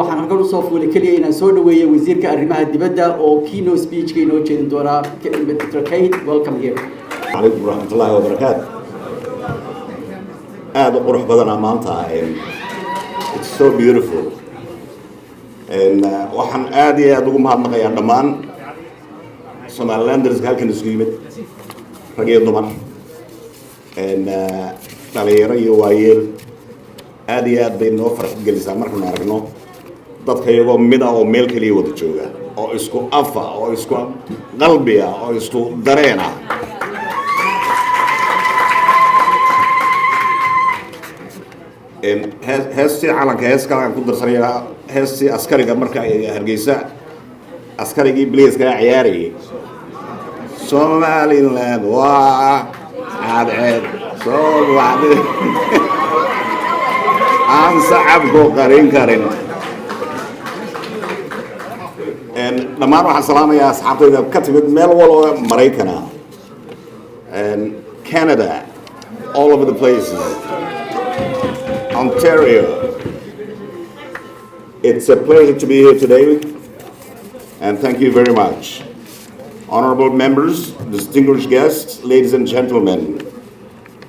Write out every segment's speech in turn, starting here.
waxaan halkan u soo fuulay kaliya inaan soo dhaweeyo Wasiirka Arrimaha Dibeda oo keynote speech-ka inoo jeedin doona Dr. Kate, welcome here. عليكم ورحمة الله وبركاته. هذا قرح بدنا مانتا it's so beautiful. وحن آدي أدوم هذا مقيان دمان Somalilanders هالكن سكيمت رجيل دمان تغيير يوايل آدي أد بينه فرق جلسة مركنا نارجنو dadka iyagoo mid ah oo meel kaliya wada jooga oo isku afa oo isku qalbi ah oo isku dareen ah heestii calanka heeska aan ku darsanayaa heestii askariga marka ay hargeysa askarigii bliiska ciyaarayay Somaliland waa cadceed soo wacdi aan sacabku qarin karin dhammaan waxaan salaamayaa asxaabtayda ka timid meel walba Maraykana and Canada, all over the places, Ontario. It's a pleasure to be here today, and thank you very much. Honorable members, distinguished guests, ladies and gentlemen,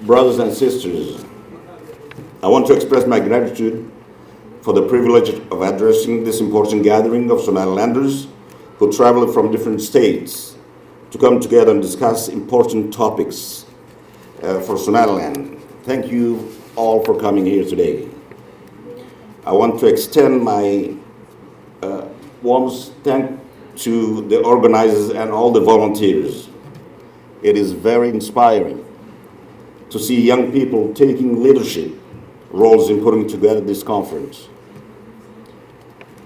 brothers and sisters, I want to express my gratitude for the privilege of addressing this important gathering of Somalilanders who travel from different states to come together and discuss important topics for Somaliland. Thank you all for coming here today. I want to extend my warmest thanks to the organizers and all the volunteers. It is very inspiring to see young people taking leadership roles in putting together this conference.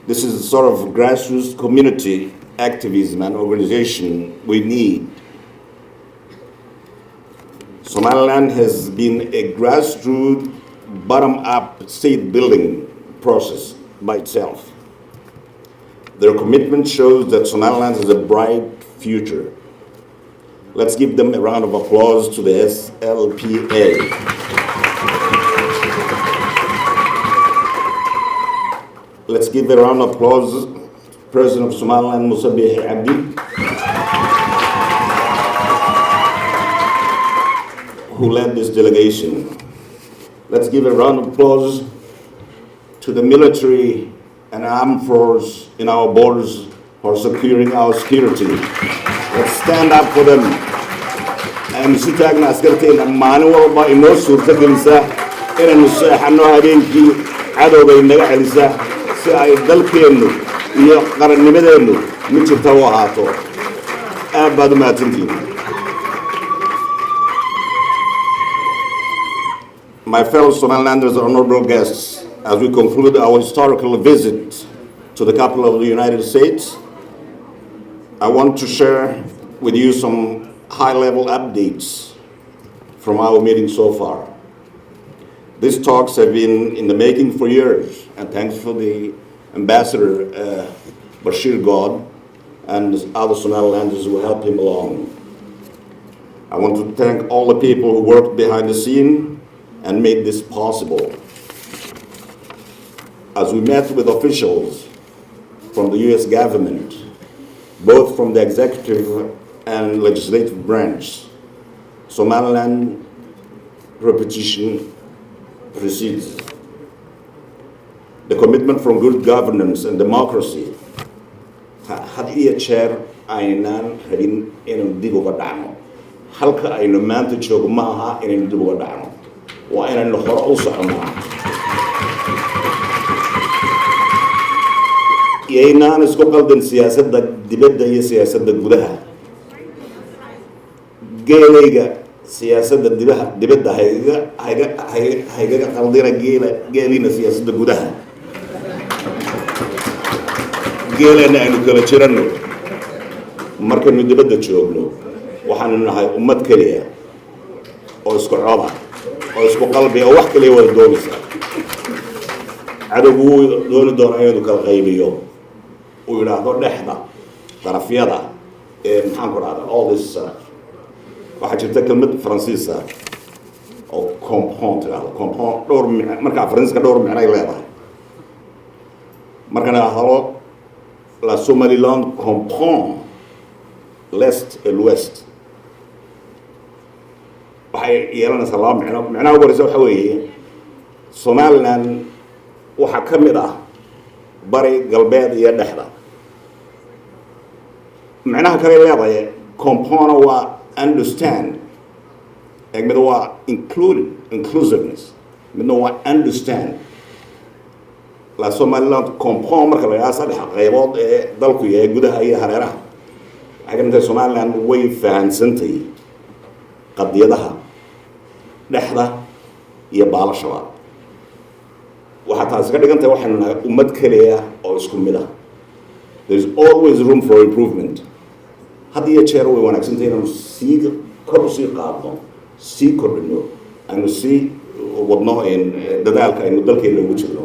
This is the sort of grassroots community activism and organization we need. Somaliland has been a grassroots, bottom-up state-building process by itself. Their commitment shows that Somaliland has a bright future. Let's give them a round of applause to the SLPA. Let's give a round of applause to the President of Somaliland, Musa Bihi Abdi, who led this delegation. Let's give a round of applause to the military and armed force in our borders for securing our security. Let's stand up for them. And Sutagna Askartin and Manuel by no Surtagalisa, and Musahano Harinki, Adobe Nagalisa. Si ay dalkeenu iyo qarannimadeenu mid jirta u ahaato aad baad u mahadsantihiin. My fellow Somalilanders, honorable guests, as we conclude our historical visit to the capital of the United States, I want to share with you some high-level updates from our meeting so far. These talks have been in the making for years, and thanks for the Ambassador Bashir God and other Somalilanders who helped him along. I want to thank all the people who worked behind the scene and made this possible. As we met with officials from the US government, both from the executive and legislative branch, Somaliland repetition precedes. The commitment from good governance and democracy had iyo jeer aynaan rabin inaynu dib uga dhacno. Halka aynu maanta joogo ma aha inaynu dib uga dhacno. Waa inaynu hore u soconaa. Yaynaan isku qaldan siyaasadda dibadda iyo siyaasadda gudaha. Geelayga siyaasadda dibadda haygaga qaldina geelina siyaasadda gudaha. geelana aynu kala jirano markaynu dibadda joogno waxaanu nahay ummad kaliya oo isku cod ah oo isku qalbi oo wax kaliya wada doonaysa cadowgu dooni doona inuu kala qaybiyo uu yiraahdo dhexda darafyada maxaan ku raacdaa all this waxa jirta kelmad Faransiisa oo comprendre dhowr marka Faransiiska dhowr macno ay leedahay marka la helo la Somaliland comprend l'Est et l'Ouest waxay yeelanaysaa laba macnaha ugu horeysa waxa weeye Somaliland waxa ka mid ah bari galbeed iyo dhexda macnaha kale leedahay comprend waa understand midna waa inclusiveness midna waa understand la Somaliland comprend marka la yiraahdo saddex qaybood ee dalku yahay gudaha iyo hareeraha waxay Somaliland way fahansantay qadiyadaha dhexda iyo baalashada waxa taas ka dhigantay waxaan nahay ummad kaliya oo isku mid ah there is always room for improvement hadii jeer way wanaagsantahay inuu sii kor u sii qaadno sii kordhino aanu sii wadno dadaalka aynu dalkeena ugu jirno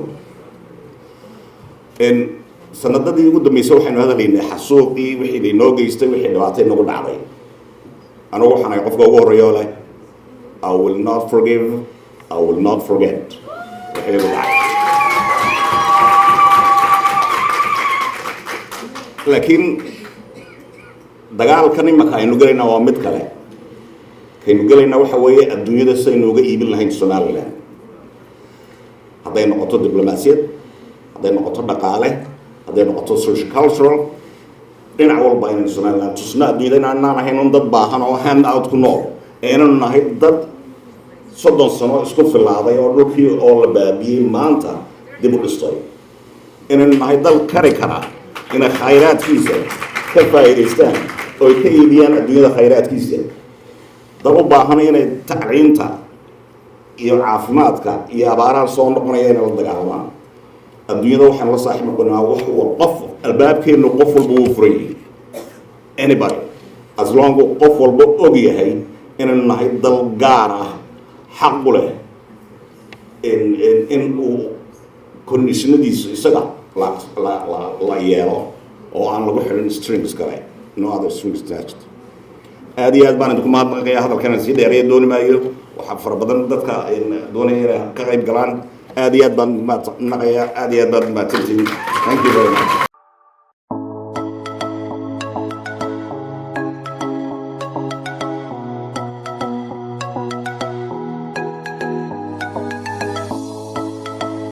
sanadadii ugu dambeysay waxaynu hadalaynay xasuuqii wixii inoo geystay wixii dhibaatay nagu dhacday anigu waxaan ahay qofka ugu horeeyo leh I will not forgive, I will not forget. Laakiin dagaalkan imaka aynu galayna waa mid kale kaynu galayna waxa weeye adduunyada saynu uga iibin lahayn Somaliland hadday noqoto diblomaasiyad hadday noqoto dhaqaale hadday noqoto social cultural dhinac walba inaynu Somaliland tusna adduunyada inaan ahayn dad baahan oo hand out ku nool inaynu nahay dad 30 sano isku filaaday oo dhulkii oo la baabiyay maanta dib u dhistay inaynu nahay dal kari kara inay khayraadkiisa ka faa'iideystaan oo ka iibiyaan adduunyada khayraadkiisa dad u baahan inay tacliinta iyo caafimaadka iyo abaaraha soo noqonaya inay la dagaalamaan adduunyada waxaan la saaxiib noqonaa wax qof albaabkeenu qof walba uu furay anybody as long as qof walba og yahay inaynu nahay dal gaar ah xaq u leh in uu conditionadiisu isaga la yeelo oo aan lagu xirin strings kale no other strings attached aad iyo aad baan idinku mahadnaqayaa hadalkan si dheer ee dooni maayo waxa fara badan dadka doonaya inay ka qayb galaan aad iyo aad baan mahadnaqayaa aad iyo aad baan mahadsantihiin thank you very much